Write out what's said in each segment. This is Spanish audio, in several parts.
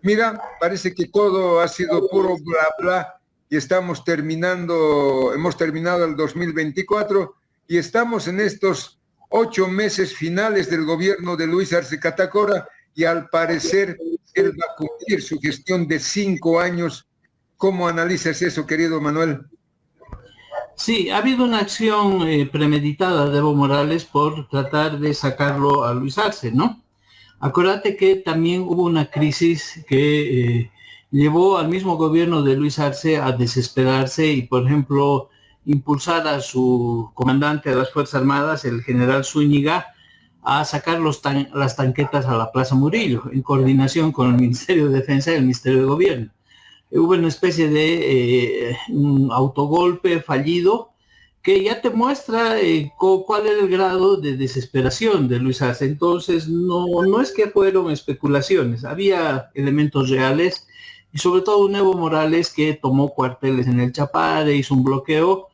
Mira, parece que todo ha sido puro bla bla y hemos terminado el 2024 y estamos en estos 8 meses finales del gobierno de Luis Arce Catacora y al parecer él va a cumplir su gestión de 5 años. ¿Cómo analizas eso, querido Manuel? Sí, ha habido una acción premeditada de Evo Morales por tratar de sacarlo a Luis Arce, ¿no? Acuérdate que también hubo una crisis que llevó al mismo gobierno de Luis Arce a desesperarse y, por ejemplo, impulsar a su comandante de las Fuerzas Armadas, el general Zúñiga, a sacar las tanquetas a la Plaza Murillo, en coordinación con el Ministerio de Defensa y el Ministerio de Gobierno. Hubo una especie de un autogolpe fallido que ya te muestra cuál era el grado de desesperación de Luis Arce. Entonces, no es que fueron especulaciones, había elementos reales y sobre todo un Evo Morales que tomó cuarteles en el Chapare, hizo un bloqueo,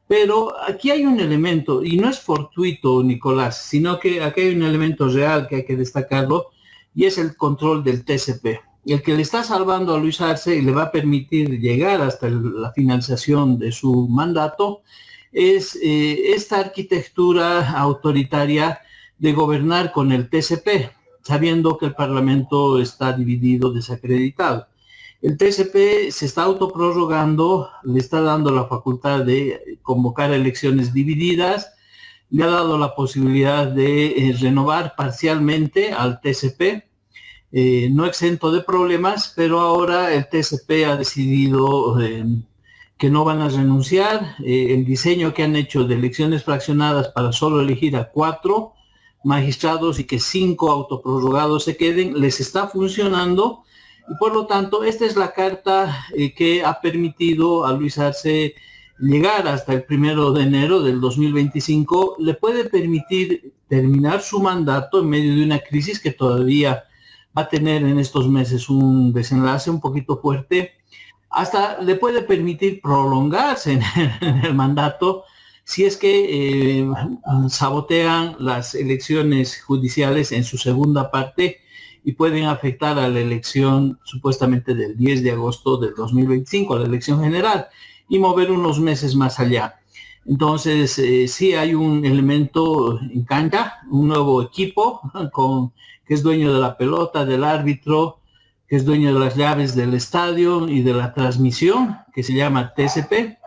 pero aquí hay un elemento, y no es fortuito, Nicolás, sino que aquí hay un elemento real que hay que destacarlo, y es el control del TCP. El que le está salvando a Luis Arce y le va a permitir llegar hasta la financiación de su mandato es esta arquitectura autoritaria de gobernar con el TCP, sabiendo que el Parlamento está dividido, desacreditado. El TCP se está autoprorrogando, le está dando la facultad de convocar elecciones divididas, le ha dado la posibilidad de renovar parcialmente al TCP, no exento de problemas, pero ahora el TCP ha decidido que no van a renunciar. El diseño que han hecho de elecciones fraccionadas para solo elegir a 4 magistrados y que 5 autoprorrogados se queden, les está funcionando. Y por lo tanto, esta es la carta que ha permitido a Luis Arce llegar hasta el 1 de enero del 2025. Le puede permitir terminar su mandato en medio de una crisis que todavía va a tener en estos meses un desenlace un poquito fuerte. Hasta le puede permitir prolongarse en el mandato si es que sabotean las elecciones judiciales en su segunda parte y pueden afectar a la elección supuestamente del 10 de agosto del 2025, a la elección general, y mover unos meses más allá. Entonces, sí hay un elemento en cancha, un nuevo equipo que es dueño de la pelota, del árbitro, que es dueño de las llaves del estadio y de la transmisión, que se llama TCP,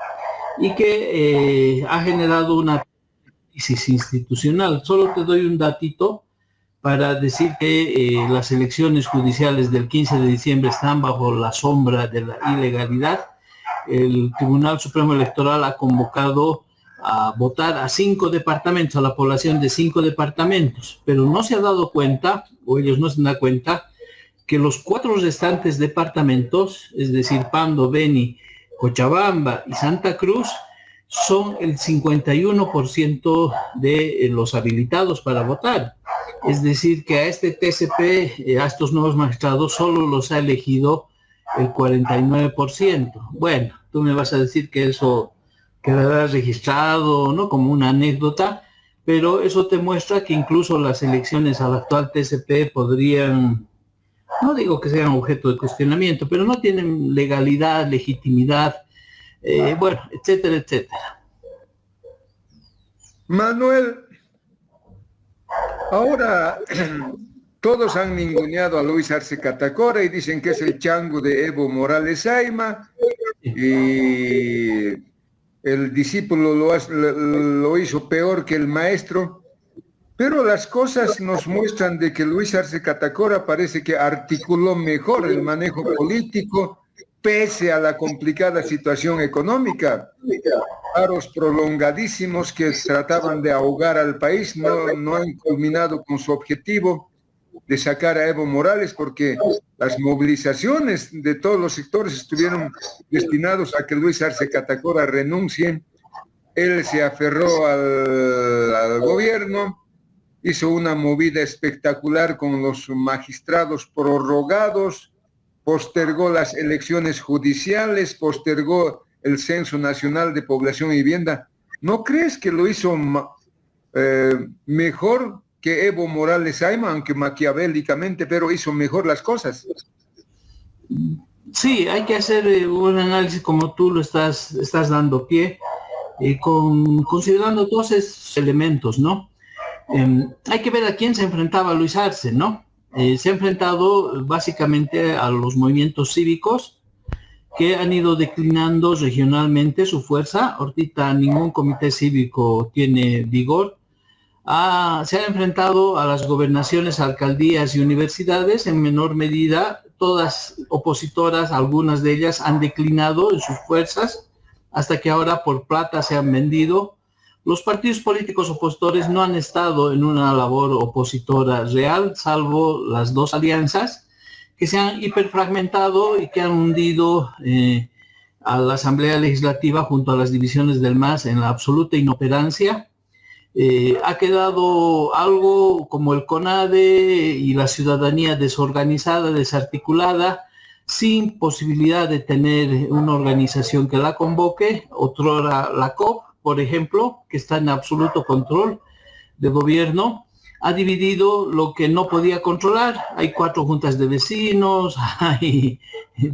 y que ha generado una crisis institucional. Solo te doy un datito para decir que las elecciones judiciales del 15 de diciembre están bajo la sombra de la ilegalidad. El Tribunal Supremo Electoral ha convocado a votar a 5 departamentos, a la población de 5 departamentos, pero no se ha dado cuenta, o ellos no se dan cuenta, que los 4 restantes departamentos, es decir, Pando, Beni, Cochabamba y Santa Cruz, son el 51% de los habilitados para votar. Es decir, que a este TCP, a estos nuevos magistrados, solo los ha elegido el 49%. Bueno, tú me vas a decir que eso quedará registrado, ¿no? Como una anécdota, pero eso te muestra que incluso las elecciones al actual TCP podrían, no digo que sean objeto de cuestionamiento, pero no tienen legalidad, legitimidad, bueno, etcétera, etcétera. Manuel, ahora todos han ninguneado a Luis Arce Catacora y dicen que es el chango de Evo Morales Ayma y el discípulo lo hizo peor que el maestro. Pero las cosas nos muestran de que Luis Arce Catacora parece que articuló mejor el manejo político pese a la complicada situación económica. Paros prolongadísimos que trataban de ahogar al país no han culminado con su objetivo de sacar a Evo Morales porque las movilizaciones de todos los sectores estuvieron destinados a que Luis Arce Catacora renuncie. Él se aferró al gobierno, hizo una movida espectacular con los magistrados prorrogados, postergó las elecciones judiciales, postergó el Censo Nacional de Población y Vivienda. ¿No crees que lo hizo mejor que Evo Morales Ayma, aunque maquiavélicamente, pero hizo mejor las cosas? Sí, hay que hacer un análisis como tú lo estás dando pie, considerando todos esos elementos, ¿no? Hay que ver a quién se enfrentaba Luis Arce, ¿no? Se ha enfrentado básicamente a los movimientos cívicos que han ido declinando regionalmente su fuerza. Ahorita ningún comité cívico tiene vigor. Se ha enfrentado a las gobernaciones, alcaldías y universidades en menor medida. Todas opositoras, algunas de ellas han declinado en sus fuerzas hasta que ahora por plata se han vendido. Los partidos políticos opositores no han estado en una labor opositora real, salvo las dos alianzas que se han hiperfragmentado y que han hundido a la Asamblea Legislativa junto a las divisiones del MAS en la absoluta inoperancia. Ha quedado algo como el CONADE y la ciudadanía desorganizada, desarticulada, sin posibilidad de tener una organización que la convoque. Otrora la COP, por ejemplo, que está en absoluto control de gobierno, ha dividido lo que no podía controlar. Hay 4 juntas de vecinos, hay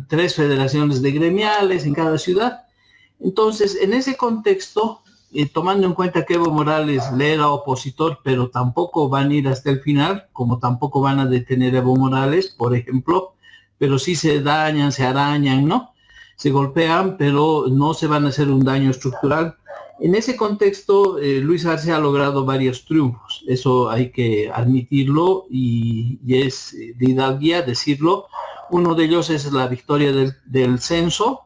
3 federaciones de gremiales en cada ciudad. Entonces, en ese contexto, tomando en cuenta que Evo Morales le era opositor, pero tampoco van a ir hasta el final, como tampoco van a detener a Evo Morales, por ejemplo, pero sí se dañan, se arañan, ¿no? Se golpean, pero no se van a hacer un daño estructural. En ese contexto, Luis Arce ha logrado varios triunfos, eso hay que admitirlo y es de hidalguía decirlo. Uno de ellos es la victoria del censo,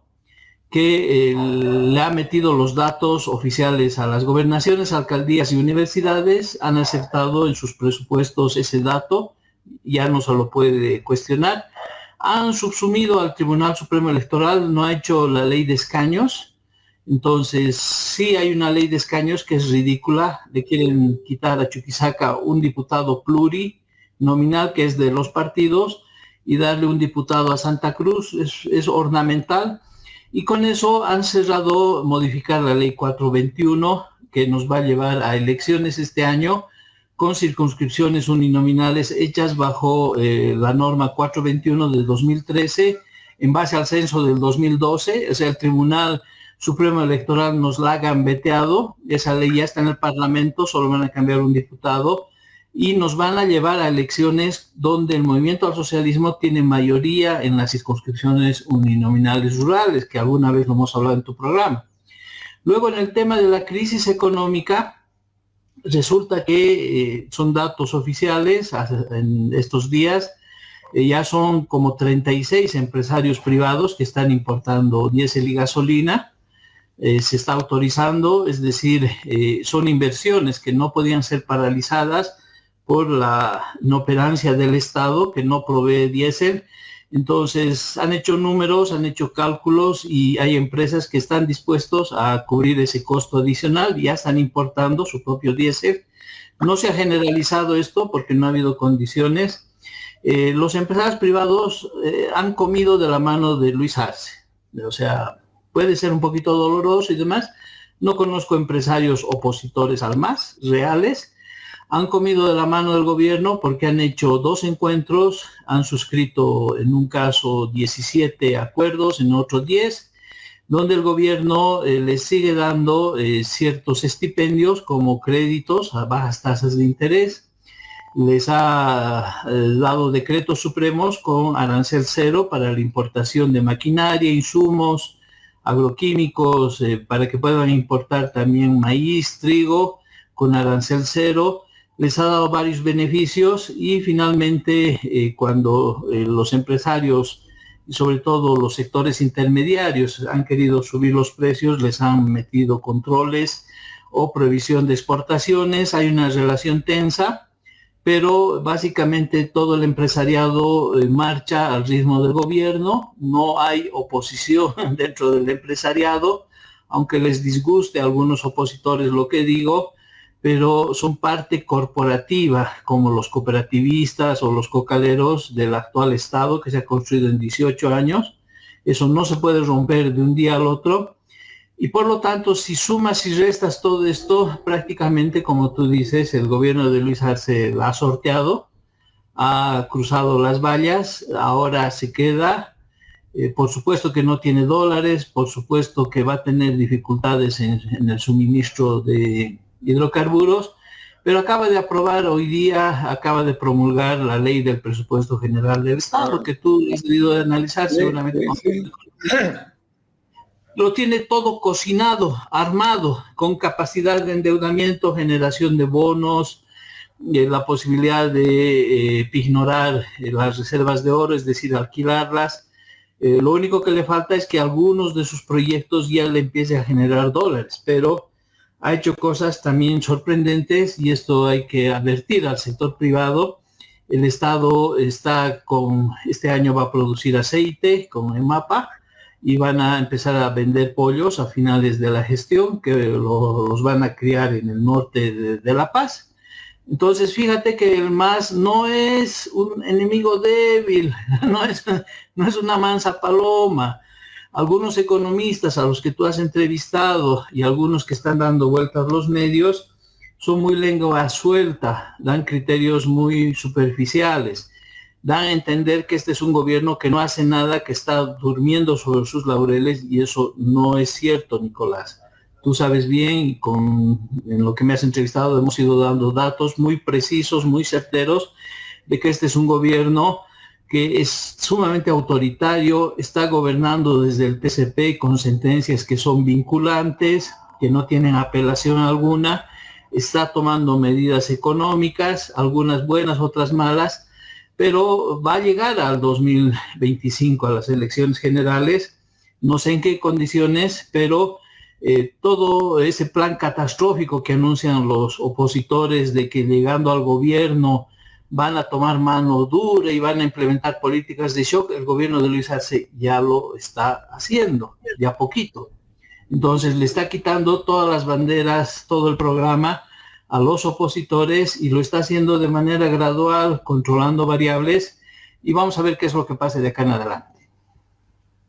que le ha metido los datos oficiales a las gobernaciones, alcaldías y universidades. Han aceptado en sus presupuestos ese dato, ya no se lo puede cuestionar. Han subsumido al Tribunal Supremo Electoral, no ha hecho la ley de escaños. Entonces, sí hay una ley de escaños que es ridícula. Le quieren quitar a Chuquisaca un diputado plurinominal, que es de los partidos, y darle un diputado a Santa Cruz. Es ornamental. Y con eso han cerrado modificar la ley 421, que nos va a llevar a elecciones este año, con circunscripciones uninominales hechas bajo la norma 421 del 2013, en base al censo del 2012. O sea, el Tribunal Supremo Electoral nos la ha gambeteado. Esa ley ya está en el Parlamento, solo van a cambiar un diputado, y nos van a llevar a elecciones donde el movimiento al socialismo tiene mayoría en las circunscripciones uninominales rurales, que alguna vez lo hemos hablado en tu programa. Luego, en el tema de la crisis económica, resulta que son datos oficiales en estos días, ya son como 36 empresarios privados que están importando diésel y gasolina. Se está autorizando, es decir, son inversiones que no podían ser paralizadas por la inoperancia del Estado, que no provee diésel. Entonces han hecho números, han hecho cálculos, y hay empresas que están dispuestos a cubrir ese costo adicional y ya están importando su propio diésel. No se ha generalizado esto porque no ha habido condiciones. Los empresarios privados han comido de la mano de Luis Arce. O sea, puede ser un poquito doloroso y demás. No conozco empresarios opositores al MAS, reales. Han comido de la mano del gobierno porque han hecho 2 encuentros, han suscrito en un caso 17 acuerdos, en otro 10, donde el gobierno les sigue dando ciertos estipendios como créditos a bajas tasas de interés. Les ha dado decretos supremos con arancel cero para la importación de maquinaria, insumos, agroquímicos, para que puedan importar también maíz, trigo, con arancel cero. Les ha dado varios beneficios y finalmente cuando los empresarios, y sobre todo los sectores intermediarios, han querido subir los precios, les han metido controles o prohibición de exportaciones. Hay una relación tensa, pero básicamente todo el empresariado marcha al ritmo del gobierno. No hay oposición dentro del empresariado, aunque les disguste a algunos opositores lo que digo, pero son parte corporativa, como los cooperativistas o los cocaleros del actual Estado que se ha construido en 18 años. Eso no se puede romper de un día al otro. Y por lo tanto, si sumas y restas todo esto, prácticamente, como tú dices, el gobierno de Luis Arce la ha sorteado, ha cruzado las vallas, ahora se queda Por supuesto que no tiene dólares, por supuesto que va a tener dificultades en el suministro de hidrocarburos, pero acaba de aprobar hoy día, acaba de promulgar la ley del presupuesto general del Estado, que tú has debido de analizar seguramente. Sí. Lo tiene todo cocinado, armado, con capacidad de endeudamiento, generación de bonos, la posibilidad de pignorar las reservas de oro, es decir, alquilarlas. Lo único que le falta es que algunos de sus proyectos ya le empiece a generar dólares, pero ha hecho cosas también sorprendentes y esto hay que advertir al sector privado. El Estado este año va a producir aceite con EMAPA y van a empezar a vender pollos a finales de la gestión, que los van a criar en el norte de La Paz. Entonces, fíjate que el MAS no es un enemigo débil, no es una mansa paloma. Algunos economistas a los que tú has entrevistado y algunos que están dando vueltas a los medios son muy lengua suelta, dan criterios muy superficiales, dan a entender que este es un gobierno que no hace nada, que está durmiendo sobre sus laureles, y eso no es cierto, Nicolás. Tú sabes bien, en lo que me has entrevistado hemos ido dando datos muy precisos, muy certeros, de que este es un gobierno que es sumamente autoritario, está gobernando desde el TCP con sentencias que son vinculantes, que no tienen apelación alguna, está tomando medidas económicas, algunas buenas, otras malas, pero va a llegar al 2025 a las elecciones generales, no sé en qué condiciones, pero todo ese plan catastrófico que anuncian los opositores de que llegando al gobierno van a tomar mano dura y van a implementar políticas de shock, el gobierno de Luis Arce ya lo está haciendo, ya poquito. Entonces le está quitando todas las banderas, todo el programa a los opositores y lo está haciendo de manera gradual, controlando variables, y vamos a ver qué es lo que pase de acá en adelante.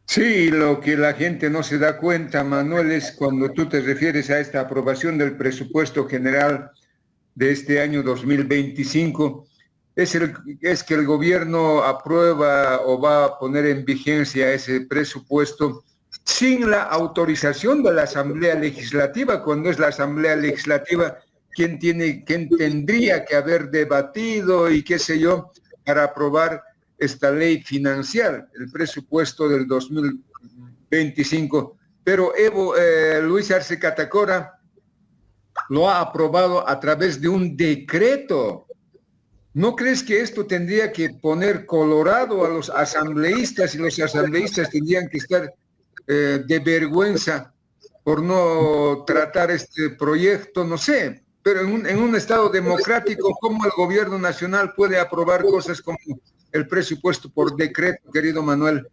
Sí, lo que la gente no se da cuenta, Manuel, es cuando tú te refieres a esta aprobación del presupuesto general de este año 2025, es que el gobierno aprueba o va a poner en vigencia ese presupuesto sin la autorización de la Asamblea Legislativa, cuando es la Asamblea Legislativa quien tendría que haber debatido y qué sé yo, para aprobar esta ley financiera, el presupuesto del 2025. Pero Luis Arce Catacora lo ha aprobado a través de un decreto. ¿No crees que esto tendría que poner colorado a los asambleístas y los asambleístas tendrían que estar de vergüenza por no tratar este proyecto? No sé, pero en un Estado democrático, ¿cómo el gobierno nacional puede aprobar cosas como el presupuesto por decreto, querido Manuel?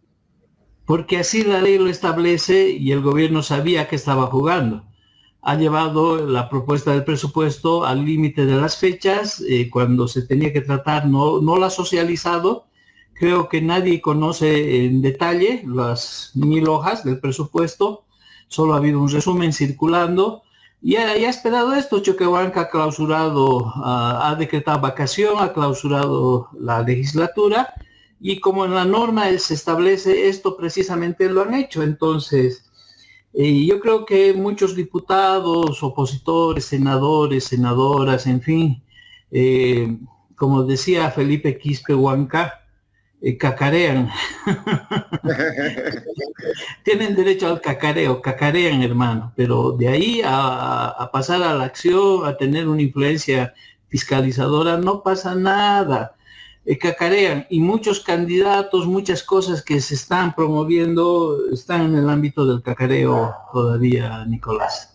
Porque así la ley lo establece y el gobierno sabía que estaba jugando. Ha llevado la propuesta del presupuesto al límite de las fechas, cuando se tenía que tratar, no la ha socializado. Creo que nadie conoce en detalle las 1000 hojas del presupuesto, solo ha habido un resumen circulando. Y ha esperado esto. Choquehuanca ha clausurado, ha decretado vacación, ha clausurado la legislatura, y como en la norma se establece esto, precisamente lo han hecho. Entonces, yo creo que muchos diputados, opositores, senadores, senadoras, en fin, como decía Felipe Quispe Huanca, cacarean. Tienen derecho al cacareo, cacarean, hermano, pero de ahí a pasar a la acción, a tener una influencia fiscalizadora, no pasa nada. Cacarean, y muchos candidatos, muchas cosas que se están promoviendo están en el ámbito del cacareo todavía, Nicolás.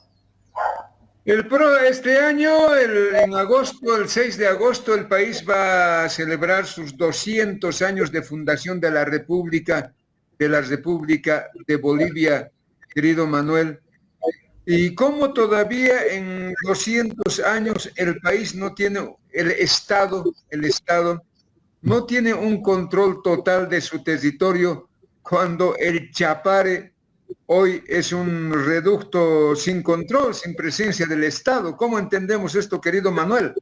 Este año, en agosto, el 6 de agosto, el país va a celebrar sus 200 años de fundación de la República de Bolivia, querido Manuel. Y cómo todavía en 200 años el país no tiene, el Estado no tiene un control total de su territorio, cuando el Chapare hoy es un reducto sin control, sin presencia del Estado. ¿Cómo entendemos esto, querido Manuel?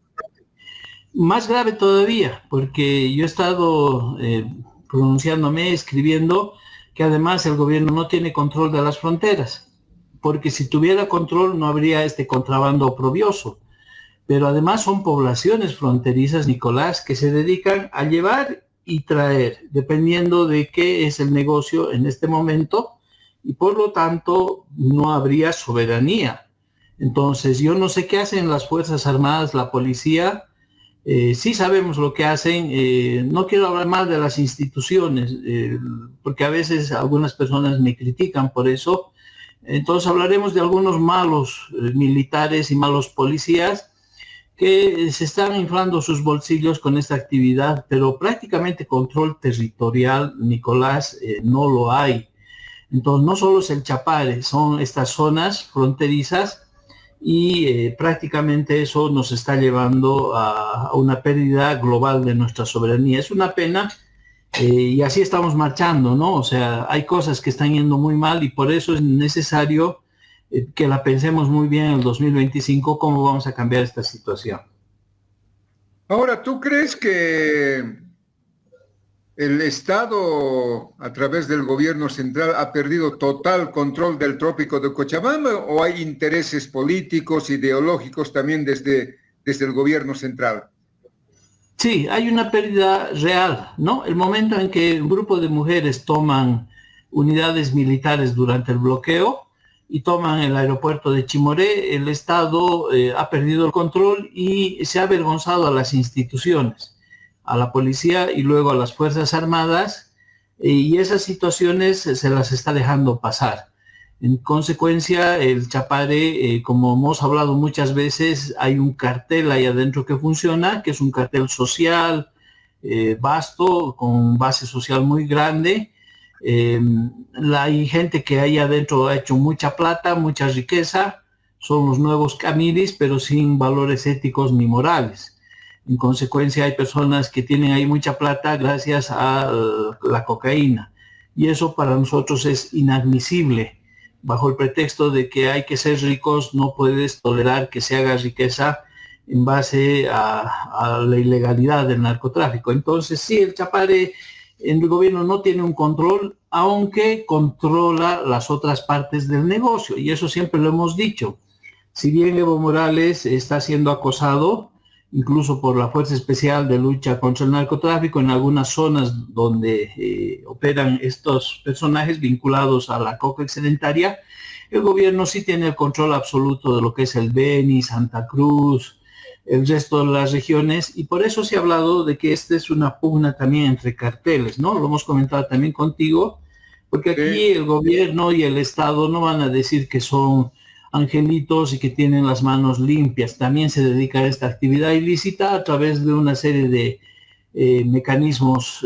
Más grave todavía, porque yo he estado pronunciándome, escribiendo, que además el gobierno no tiene control de las fronteras, porque si tuviera control no habría este contrabando oprobioso. Pero además son poblaciones fronterizas, Nicolás, que se dedican a llevar y traer, dependiendo de qué es el negocio en este momento, y por lo tanto no habría soberanía. Entonces yo no sé qué hacen las Fuerzas Armadas, la policía. Sí sabemos lo que hacen. No quiero hablar mal de las instituciones, porque a veces algunas personas me critican por eso. Entonces hablaremos de algunos malos militares y malos policías que se están inflando sus bolsillos con esta actividad, pero prácticamente control territorial, Nicolás, no lo hay. Entonces no solo es el Chapare, son estas zonas fronterizas, y prácticamente eso nos está llevando a una pérdida global de nuestra soberanía. Es una pena, y así estamos marchando, ¿no? O sea, hay cosas que están yendo muy mal y por eso es necesario que la pensemos muy bien en el 2025, cómo vamos a cambiar esta situación. Ahora, ¿tú crees que el Estado, a través del gobierno central, ha perdido total control del trópico de Cochabamba o hay intereses políticos, ideológicos también desde el gobierno central? Sí, hay una pérdida real, ¿no? El momento en que un grupo de mujeres toman unidades militares durante el bloqueo y toman el aeropuerto de Chimoré, el Estado ha perdido el control y se ha avergonzado a las instituciones, a la policía y luego a las Fuerzas Armadas, y esas situaciones se las está dejando pasar. En consecuencia, el Chapare, como hemos hablado muchas veces, hay un cartel ahí adentro que funciona, que es un cartel social, vasto, con base social muy grande. Hay gente que ahí adentro ha hecho mucha plata, mucha riqueza, son los nuevos camiris, pero sin valores éticos ni morales. En consecuencia, hay personas que tienen ahí mucha plata gracias a la cocaína. Y eso para nosotros es inadmisible. Bajo el pretexto de que hay que ser ricos, no puedes tolerar que se haga riqueza en base a la ilegalidad del narcotráfico. Entonces, sí, el Chapare en el gobierno no tiene un control, aunque controla las otras partes del negocio. Y eso siempre lo hemos dicho. Si bien Evo Morales está siendo acosado, incluso por la Fuerza Especial de Lucha contra el Narcotráfico, en algunas zonas donde operan estos personajes vinculados a la coca excedentaria, el gobierno sí tiene el control absoluto de lo que es el Beni, Santa Cruz, el resto de las regiones, y por eso se ha hablado de que esta es una pugna también entre carteles, ¿no? Lo hemos comentado también contigo, porque aquí el gobierno y el Estado no van a decir que son angelitos y que tienen las manos limpias. También se dedica a esta actividad ilícita a través de una serie de mecanismos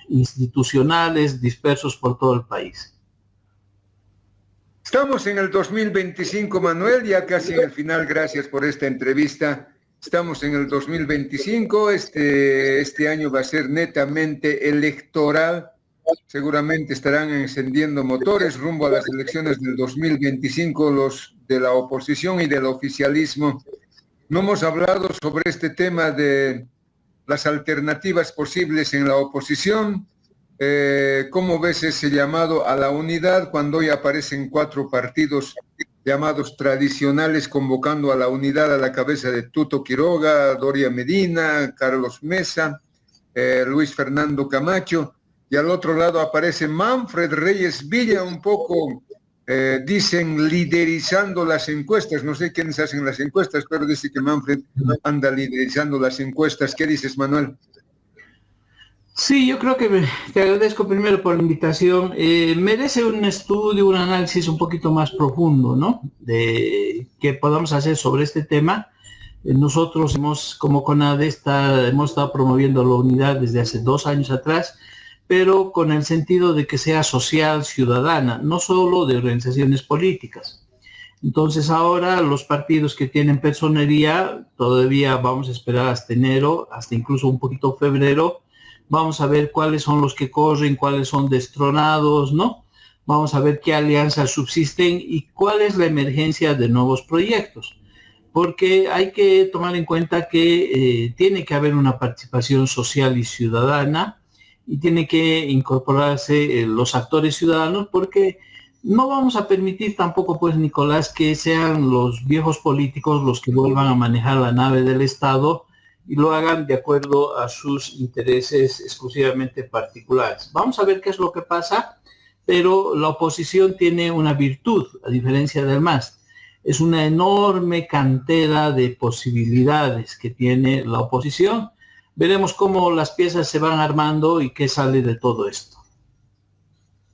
institucionales dispersos por todo el país. Estamos en el 2025, Manuel, ya casi en el final. Gracias por esta entrevista. Estamos en el 2025, este año va a ser netamente electoral. Seguramente estarán encendiendo motores rumbo a las elecciones del 2025, los de la oposición y del oficialismo. No hemos hablado sobre este tema de las alternativas posibles en la oposición. ¿Cómo ves ese llamado a la unidad cuando hoy aparecen 4 partidos llamados tradicionales convocando a la unidad a la cabeza de Tuto Quiroga, Doria Medina, Carlos Mesa, Luis Fernando Camacho? Y al otro lado aparece Manfred Reyes Villa, un poco, dicen, liderizando las encuestas. No sé quiénes hacen las encuestas, pero dice que Manfred anda liderizando las encuestas. ¿Qué dices, Manuel? Sí, yo creo que te agradezco primero por la invitación. Merece un estudio, un análisis un poquito más profundo, ¿no? De que podamos hacer sobre este tema. Nosotros como CONADE hemos estado promoviendo la unidad desde hace 2 años atrás, pero con el sentido de que sea social, ciudadana, no solo de organizaciones políticas. Entonces ahora los partidos que tienen personería, todavía vamos a esperar hasta enero, hasta incluso un poquito febrero, vamos a ver cuáles son los que corren, cuáles son destronados, ¿no? Vamos a ver qué alianzas subsisten y cuál es la emergencia de nuevos proyectos. Porque hay que tomar en cuenta que tiene que haber una participación social y ciudadana y tiene que incorporarse los actores ciudadanos, porque no vamos a permitir tampoco, pues, Nicolás, que sean los viejos políticos los que vuelvan a manejar la nave del Estado y lo hagan de acuerdo a sus intereses exclusivamente particulares. Vamos a ver qué es lo que pasa, pero la oposición tiene una virtud, a diferencia del MAS. Es una enorme cantera de posibilidades que tiene la oposición. Veremos cómo las piezas se van armando y qué sale de todo esto.